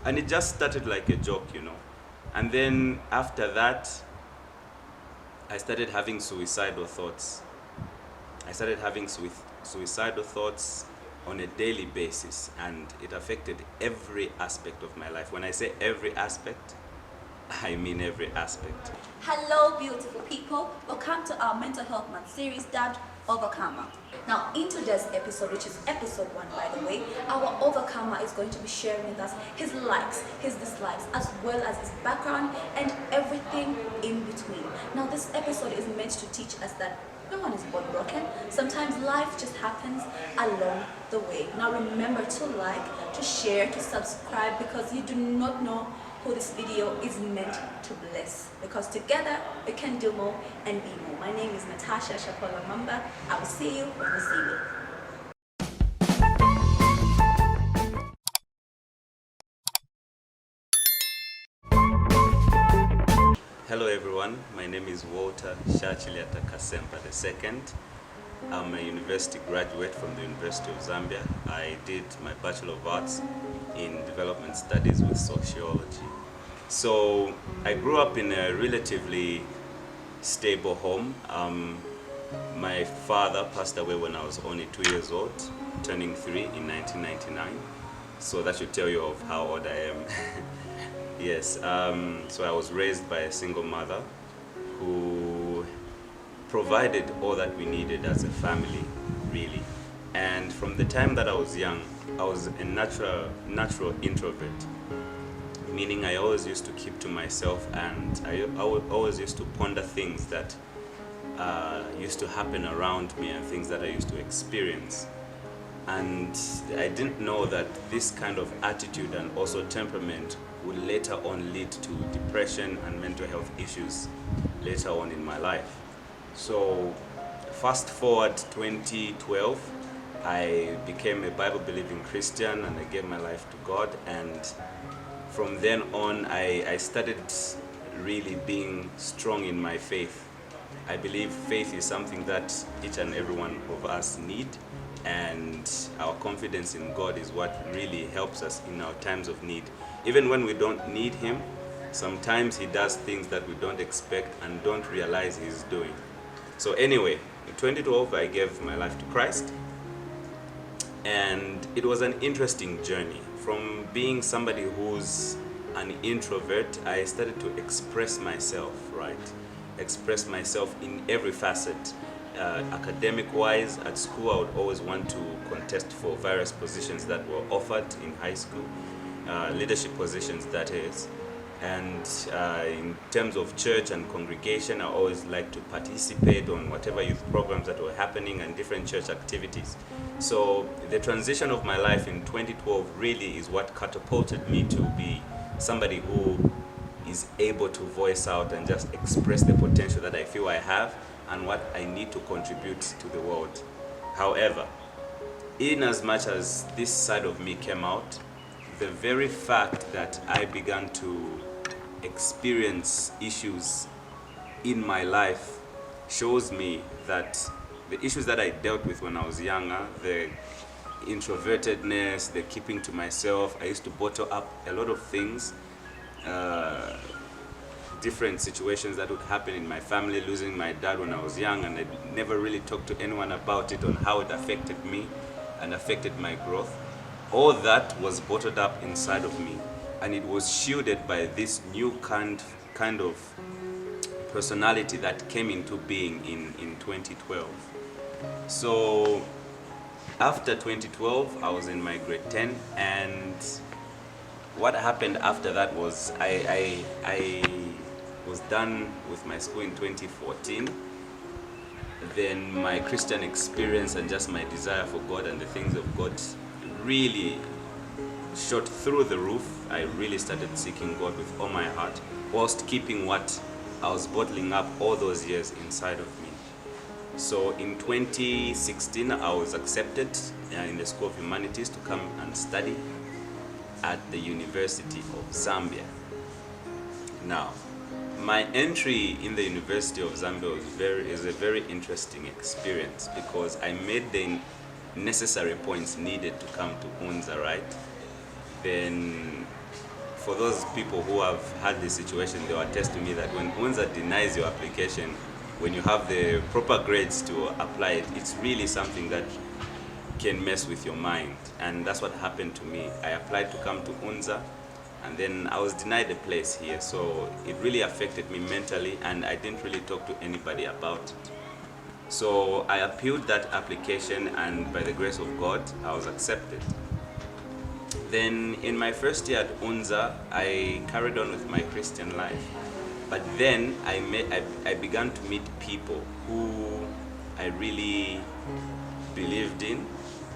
And it just started like a joke, And then after that, I started having suicidal thoughts. I started having suicidal thoughts on a daily basis, and it affected every aspect of my life. When I say every aspect, I mean every aspect. Hello, beautiful people. Welcome to our Mental Health Month series dubbed Overcomer. Now, in today's episode, which is episode 1, by the way, our Overcomer is going to be sharing with us his likes, his dislikes, as well as his background and everything in between. Now, this episode is meant to teach us that no one is born broken. Sometimes life just happens along the way. Now, remember to like, to share, to subscribe, because you do not know who this video is meant to bless, because together we can do more and be more. My name is Natasha Shapola Mwamba. I will see you when we see you. Hello everyone, my name is Shachileta Kasempa II. I'm a university graduate from the University of Zambia. I did my Bachelor of Arts in Development Studies with Sociology. So I grew up in a relatively stable home. My father passed away when I was only 2 years old, turning 3 in 1999. So that should tell you of how old I am. Yes, so I was raised by a single mother who provided all that we needed as a family, really. And from the time that I was young, I was a natural introvert, meaning I always used to keep to myself, and I always used to ponder things that used to happen around me and things that I used to experience. And I didn't know that this kind of attitude and also temperament would later on lead to depression and mental health issues later on in my life. So fast forward 2012, I became a Bible-believing Christian and I gave my life to God, and from then on I started really being strong in my faith. I believe faith is something that each and every one of us need, and our confidence in God is what really helps us in our times of need. Even when we don't need Him, sometimes He does things that we don't expect and don't realize He's doing. So anyway, in 2012 I gave my life to Christ, and it was an interesting journey. From being somebody who's an introvert, I started to express myself, right? Express myself in every facet. Academic-wise, at school I would always want to contest for various positions that were offered in high school, leadership positions that is. And in terms of church and congregation, I always like to participate on whatever youth programs that were happening and different church activities. So the transition of my life in 2012 really is what catapulted me to be somebody who is able to voice out and just express the potential that I feel I have and what I need to contribute to the world. However, in as much as this side of me came out, the very fact that I began to experience issues in my life shows me that the issues that I dealt with when I was younger, the introvertedness, the keeping to myself, I used to bottle up a lot of things, different situations that would happen in my family, losing my dad when I was young, and I never really talked to anyone about it, on how it affected me and affected my growth. All that was bottled up inside of me, and it was shielded by this new kind of personality that came into being in 2012. So after 2012, I was in my grade 10, and what happened after that was I was done with my school in 2014. Then my Christian experience and just my desire for God and the things of God really shot through the roof. I really started seeking God with all my heart, whilst keeping what I was bottling up all those years inside of me. So in 2016, I was accepted in the School of Humanities to come and study at the University of Zambia. Now, my entry in the University of Zambia is a very interesting experience, because I made the necessary points needed to come to UNZA, right? Then for those people who have had this situation, they will attest to me that when UNZA denies your application, when you have the proper grades to apply it, it's really something that can mess with your mind. And that's what happened to me. I applied to come to UNZA, and then I was denied a place here. So it really affected me mentally, and I didn't really talk to anybody about it. So I appealed that application, and by the grace of God, I was accepted. Then in my first year at UNZA, I carried on with my Christian life. But then I began to meet people who I really believed in,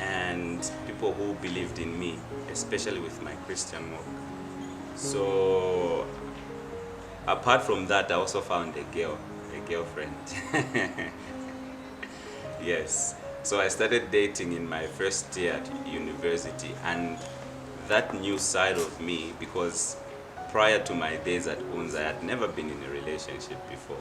and people who believed in me, especially with my Christian walk. So apart from that, I also found a girlfriend. Yes. So I started dating in my first year at university, and that new side of me, because prior to my days at UNZA, I had never been in a relationship before.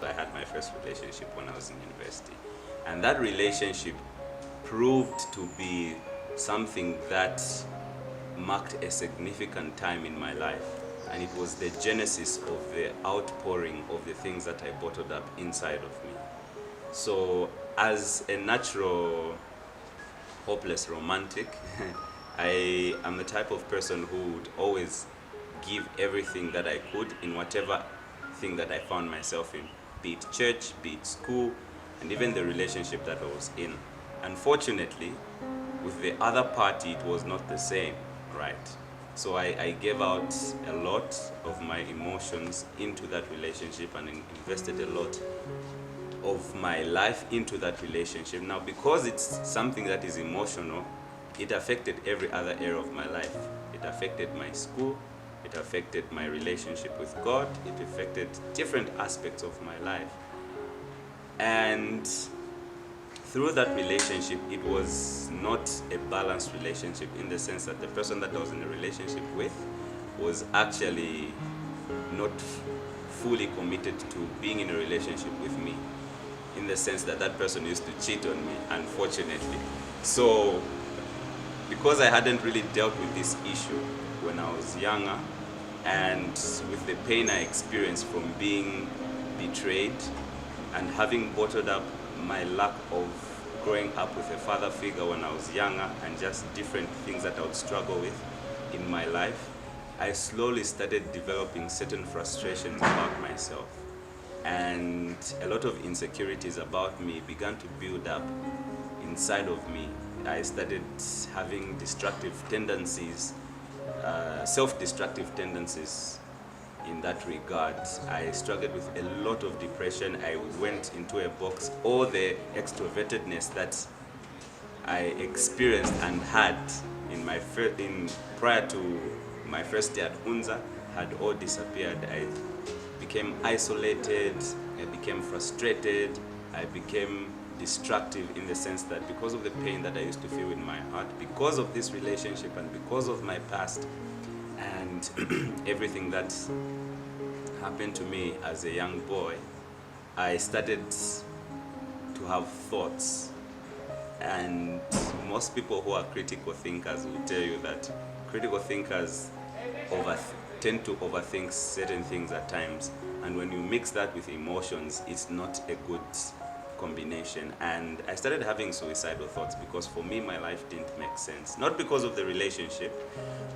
I had my first relationship when I was in university. And that relationship proved to be something that marked a significant time in my life. And it was the genesis of the outpouring of the things that I bottled up inside of me. So as a natural hopeless romantic, I am the type of person who would always give everything that I could in whatever thing that I found myself in, be it church, be it school, and even the relationship that I was in. Unfortunately, with the other party, it was not the same, right? So I gave out a lot of my emotions into that relationship and invested a lot of my life into that relationship. Now, because it's something that is emotional, it affected every other area of my life. It affected my school, it affected my relationship with God, it affected different aspects of my life. And through that relationship, it was not a balanced relationship, in the sense that the person that I was in a relationship with was actually not fully committed to being in a relationship with me, in the sense that that person used to cheat on me, unfortunately. So because I hadn't really dealt with this issue when I was younger, and with the pain I experienced from being betrayed and having bottled up my lack of growing up with a father figure when I was younger, and just different things that I would struggle with in my life, I slowly started developing certain frustrations about myself. And a lot of insecurities about me began to build up inside of me. I started having destructive tendencies, self-destructive tendencies in that regard. I struggled with a lot of depression. I went into a box. All the extrovertedness that I experienced and had prior to my first year at UNZA had all disappeared. I became isolated, I became frustrated, I became destructive, in the sense that because of the pain that I used to feel in my heart, because of this relationship and because of my past and everything that happened to me as a young boy, I started to have thoughts. And most people who are critical thinkers will tell you that critical thinkers tend to overthink certain things at times, and when you mix that with emotions, it's not a good combination. And I started having suicidal thoughts, because for me my life didn't make sense, not because of the relationship,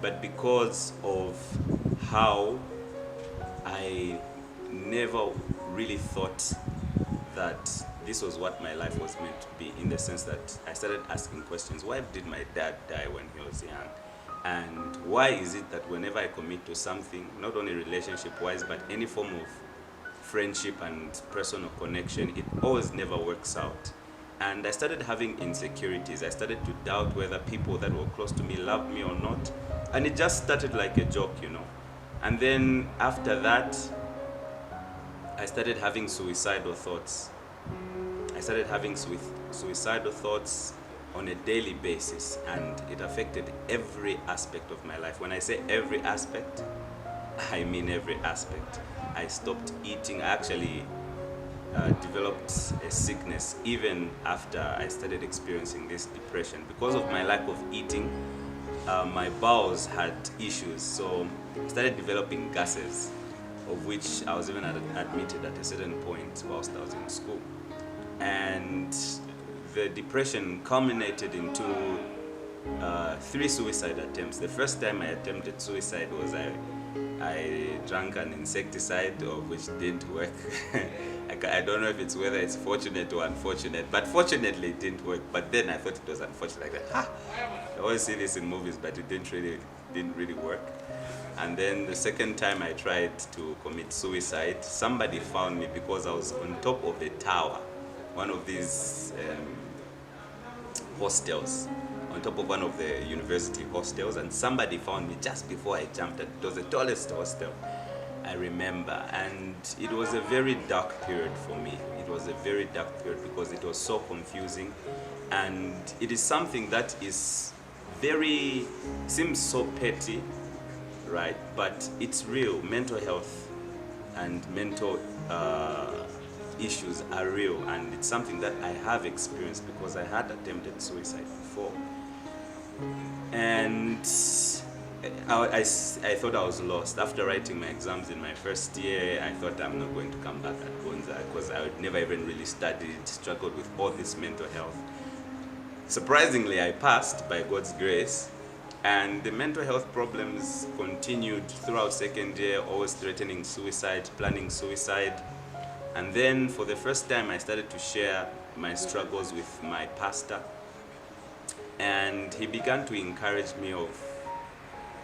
but because of how I never really thought that this was what my life was meant to be, in the sense that I started asking questions. Why did my dad die when he was young? And why is it that whenever I commit to something, not only relationship-wise, but any form of friendship and personal connection, it always never works out? And I started having insecurities. I started to doubt whether people that were close to me loved me or not. And it just started like a joke, you know. And then after that, I started having suicidal thoughts. I started having suicidal thoughts on a daily basis, and it affected every aspect of my life. When I say every aspect, I mean every aspect. I stopped eating. I actually developed a sickness even after I started experiencing this depression. Because of my lack of eating, my bowels had issues, so I started developing gases, of which I was even admitted at a certain point whilst I was in school. And the depression culminated into 3 suicide attempts. The first time I attempted suicide was I drank an insecticide, of which didn't work. I don't know if it's whether it's fortunate or unfortunate, but fortunately it didn't work. But then I thought it was unfortunate. Like that, I always see this in movies, but it didn't really work. And then the second time I tried to commit suicide, somebody found me because I was on top of a tower, one of these hostels, on top of one of the university hostels, and somebody found me just before I jumped. It was the tallest hostel, I remember, and it was a very dark period for me. It was a very dark period because it was so confusing, and it is something that seems so petty, right? But it's real. Mental health and mental issues are real, and it's something that I have experienced because I had attempted suicide before. And I thought I was lost. After writing my exams in my first year, I thought I'm not going to come back at Gonza because I would never even really studied, struggled with all this mental health. Surprisingly, I passed by God's grace, and the mental health problems continued throughout second year, always threatening suicide, planning suicide. And then for the first time, I started to share my struggles with my pastor. And he began to encourage me of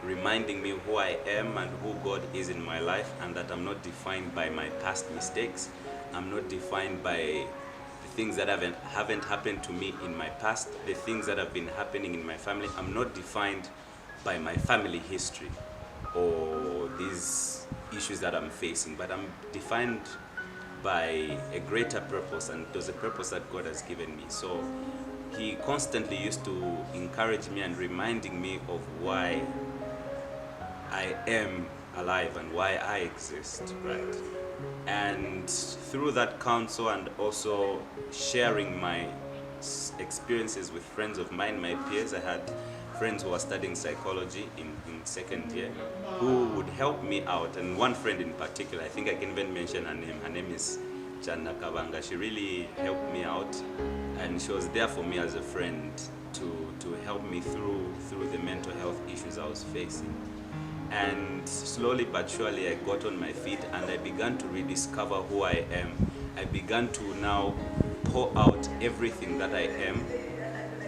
reminding me who I am and who God is in my life, and that I'm not defined by my past mistakes. I'm not defined by the things that haven't happened to me in my past, the things that have been happening in my family. I'm not defined by my family history or these issues that I'm facing, but I'm defined by a greater purpose, and there's a purpose that God has given me. So he constantly used to encourage me and reminding me of why I am alive and why I exist, right? And through that counsel and also sharing my experiences with friends of mine, my peers, I had friends who were studying psychology in second year who would help me out. And one friend in particular, I think I can even mention her name. Her name is Janna Kabanga. She really helped me out, and she was there for me as a friend to help me through the mental health issues I was facing. And slowly but surely I got on my feet and I began to rediscover who I am. I began to now pour out everything that I am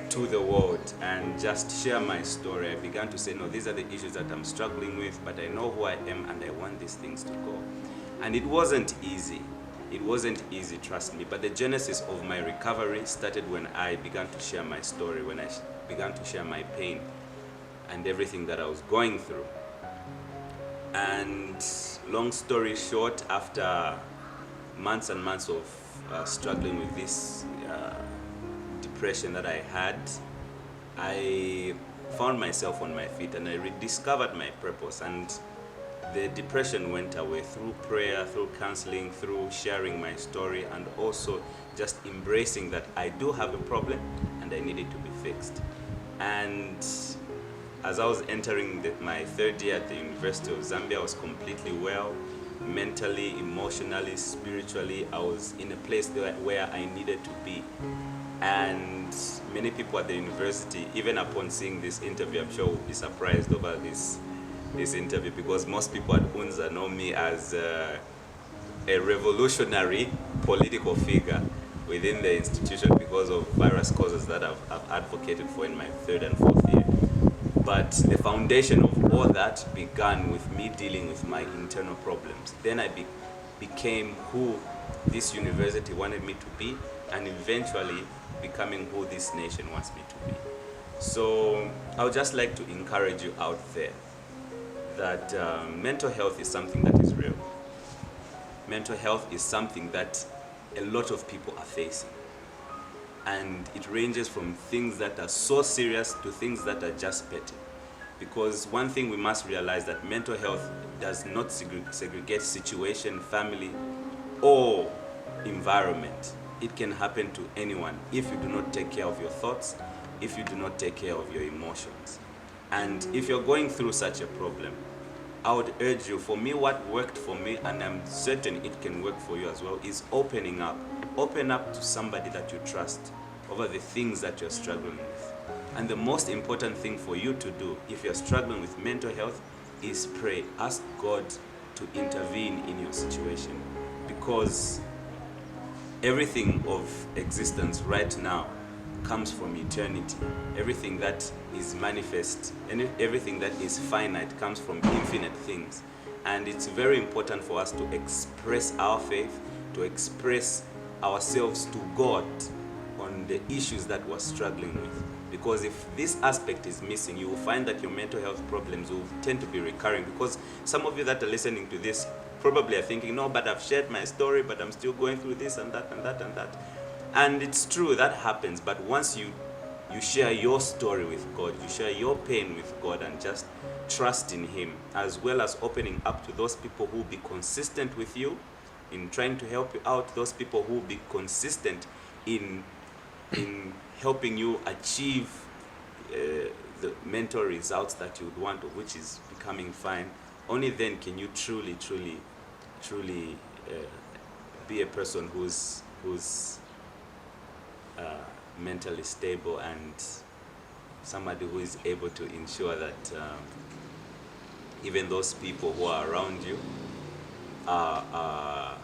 to the world and just share my story. I began to say, no, these are the issues that I'm struggling with, but I know who I am and I want these things to go. And it wasn't easy. It wasn't easy, trust me, but the genesis of my recovery started when I began to share my story, when I began to share my pain and everything that I was going through. And long story short, after months and months of struggling with this depression that I had, I found myself on my feet and I rediscovered my purpose, and the depression went away through prayer, through counseling, through sharing my story, and also just embracing that I do have a problem and I need it to be fixed. And as I was entering my third year at the University of Zambia, I was completely well, mentally, emotionally, spiritually. I was in a place where I needed to be. And many people at the university, even upon seeing this interview, I'm sure will be surprised over this interview, because most people at UNZA know me as a revolutionary political figure within the institution because of various causes that I've advocated for in my third and fourth year. But the foundation of all that began with me dealing with my internal problems. Then I became who this university wanted me to be, and eventually becoming who this nation wants me to be. So I would just like to encourage you out there that mental health is something that is real. Mental health is something that a lot of people are facing. And it ranges from things that are so serious to things that are just petty. Because one thing we must realize, that mental health does not segregate situation, family, or environment. It can happen to anyone if you do not take care of your thoughts, if you do not take care of your emotions. And if you're going through such a problem, I would urge you, for me, what worked for me, and I'm certain it can work for you as well, is opening up. Open up to somebody that you trust over the things that you're struggling with. And the most important thing for you to do, if you're struggling with mental health, is pray. Ask God to intervene in your situation. Because everything of existence right now comes from eternity. Everything that is manifest and everything that is finite comes from infinite things. And it's very important for us to express our faith, to express ourselves to God on the issues that we're struggling with. Because if this aspect is missing, you will find that your mental health problems will tend to be recurring. Because some of you that are listening to this probably are thinking, no, but I've shared my story, but I'm still going through this and that and that and that. And it's true, that happens. But once you share your story with God, you share your pain with God, and just trust in Him, as well as opening up to those people who will be consistent with you in trying to help you out, those people who will be consistent in helping you achieve the mental results that you would want, which is becoming fine. Only then can you truly be a person who's mentally stable, and somebody who is able to ensure that even those people who are around you are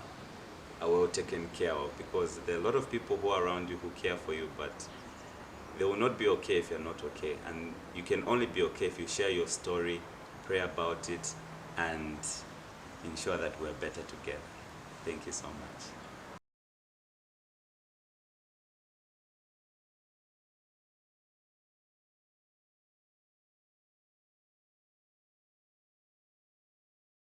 well taken care of. Because there are a lot of people who are around you who care for you, but they will not be okay if you're not okay. And you can only be okay if you share your story, pray about it, and ensure that we're better together. Thank you so much.